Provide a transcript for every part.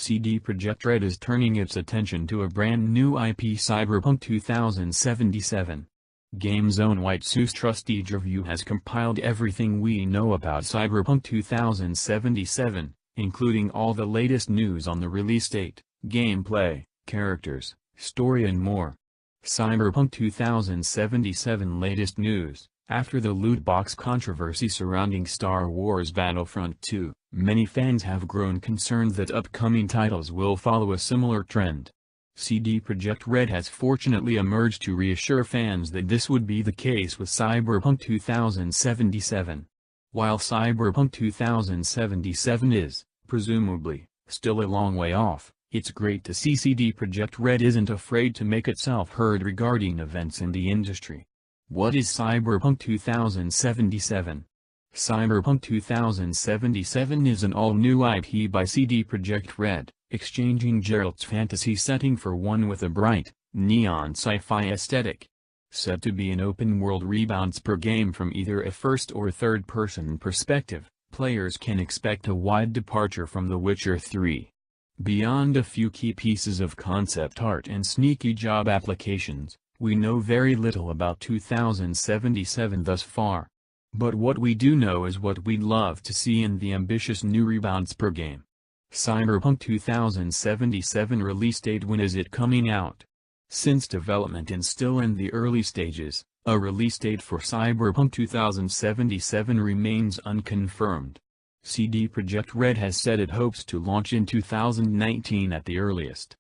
CD Projekt Red is turning its attention to a brand new IP, Cyberpunk 2077. GameZone White Source Trusted Review has compiled everything we know about Cyberpunk 2077, including all the latest news on the release date, gameplay, characters, story and more. Cyberpunk 2077 latest news. After the loot box controversy surrounding Star Wars Battlefront 2, many fans have grown concerned that upcoming titles will follow a similar trend. CD Projekt Red has fortunately emerged to reassure fans that this would be the case with Cyberpunk 2077. While Cyberpunk 2077 is, presumably, still a long way off, it's great to see CD Projekt Red isn't afraid to make itself heard regarding events in the industry. What is Cyberpunk 2077? Cyberpunk 2077 is an all-new IP by CD Projekt Red, exchanging Geralt's fantasy setting for one with a bright, neon sci-fi aesthetic. Said to be an open-world rebounds per game from either a first or third-person perspective, players can expect a wide departure from The Witcher 3. Beyond a few key pieces of concept art and sneaky job applications, we know very little about 2077 thus far. But what we do know is what we'd love to see in the ambitious new rebounds per game. Cyberpunk 2077 release date: when is it coming out? Since development is still in the early stages, a release date for Cyberpunk 2077 remains unconfirmed. CD Projekt Red has said it hopes to launch in 2019 at the earliest.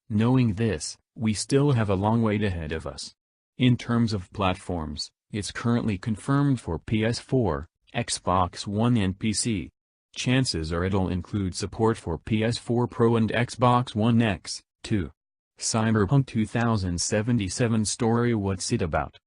Knowing this, we still have a long wait ahead of us. In terms of platforms, it's currently confirmed for PS4, Xbox One and PC. Chances are it'll include support for PS4 Pro and Xbox One X, too. Cyberpunk 2077 story: what's it about?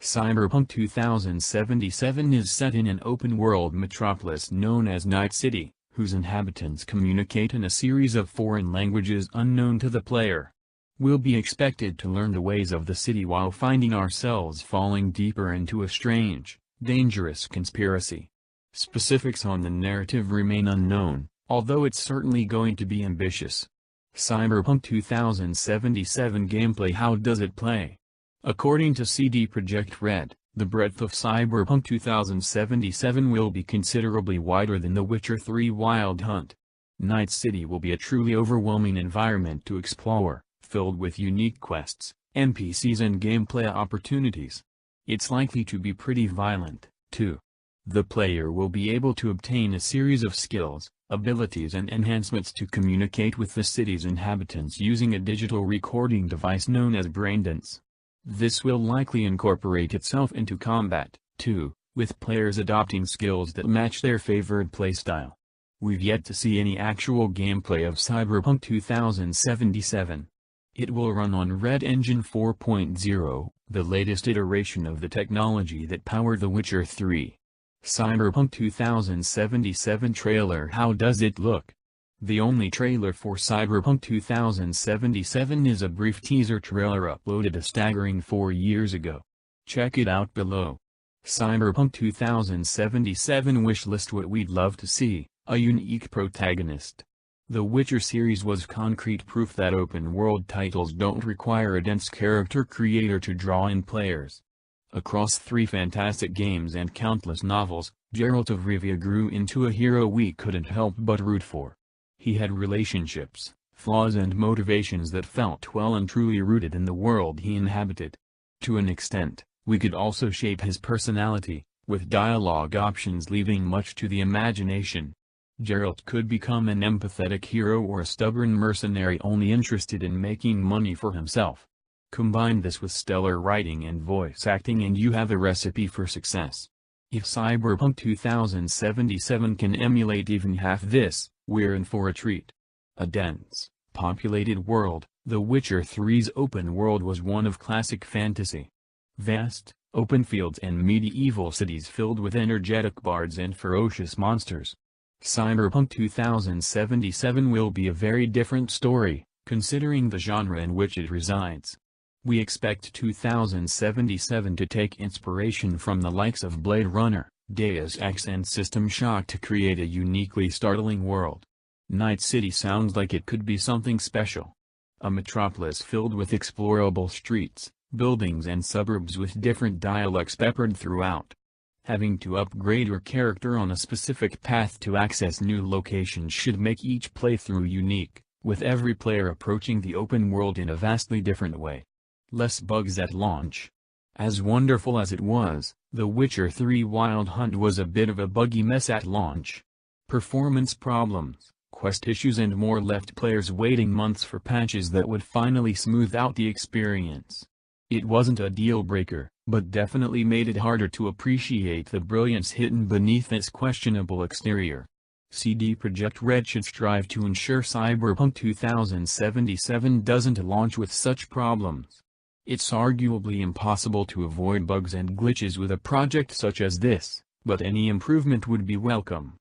Cyberpunk 2077 is set in an open-world metropolis known as Night City, whose inhabitants communicate in a series of foreign languages unknown to the player. We'll be expected to learn the ways of the city while finding ourselves falling deeper into a strange, dangerous conspiracy. Specifics on the narrative remain unknown, although it's certainly going to be ambitious. Cyberpunk 2077 gameplay: how does it play? According to CD Projekt Red, the breadth of Cyberpunk 2077 will be considerably wider than The Witcher 3 Wild Hunt. Night City will be a truly overwhelming environment to explore, filled with unique quests, NPCs and gameplay opportunities. It's likely to be pretty violent, too. The player will be able to obtain a series of skills, abilities and enhancements to communicate with the city's inhabitants using a digital recording device known as braindance. This will likely incorporate itself into combat, too, with players adopting skills that match their favored playstyle. We've yet to see any actual gameplay of Cyberpunk 2077. It will run on Red Engine 4.0, the latest iteration of the technology that powered The Witcher 3. Cyberpunk 2077 trailer: how does it look? The only trailer for Cyberpunk 2077 is a brief teaser trailer uploaded a staggering 4 years ago. Check it out below. Cyberpunk 2077 wishlist: what we'd love to see, a unique protagonist. The Witcher series was concrete proof that open-world titles don't require a dense character creator to draw in players. Across 3 fantastic games and countless novels, Geralt of Rivia grew into a hero we couldn't help but root for. He had relationships, flaws and motivations that felt well and truly rooted in the world he inhabited. To an extent, we could also shape his personality, with dialogue options leaving much to the imagination. Geralt could become an empathetic hero or a stubborn mercenary only interested in making money for himself. Combine this with stellar writing and voice acting and you have a recipe for success. If Cyberpunk 2077 can emulate even half this, we're in for a treat. A dense, populated world, The Witcher 3's open world was one of classic fantasy. Vast, open fields and medieval cities filled with energetic bards and ferocious monsters. Cyberpunk 2077 will be a very different story, considering the genre in which it resides. We expect 2077 to take inspiration from the likes of Blade Runner, Deus Ex and System Shock to create a uniquely startling world. Night City sounds like it could be something special. A metropolis filled with explorable streets, buildings and suburbs with different dialects peppered throughout. Having to upgrade your character on a specific path to access new locations should make each playthrough unique, with every player approaching the open world in a vastly different way. Less bugs at launch. As wonderful as it was, The Witcher 3 Wild Hunt was a bit of a buggy mess at launch. Performance problems, quest issues and more left players waiting months for patches that would finally smooth out the experience. It wasn't a deal-breaker, but definitely made it harder to appreciate the brilliance hidden beneath its questionable exterior. CD Projekt Red should strive to ensure Cyberpunk 2077 doesn't launch with such problems. It's arguably impossible to avoid bugs and glitches with a project such as this, but any improvement would be welcome.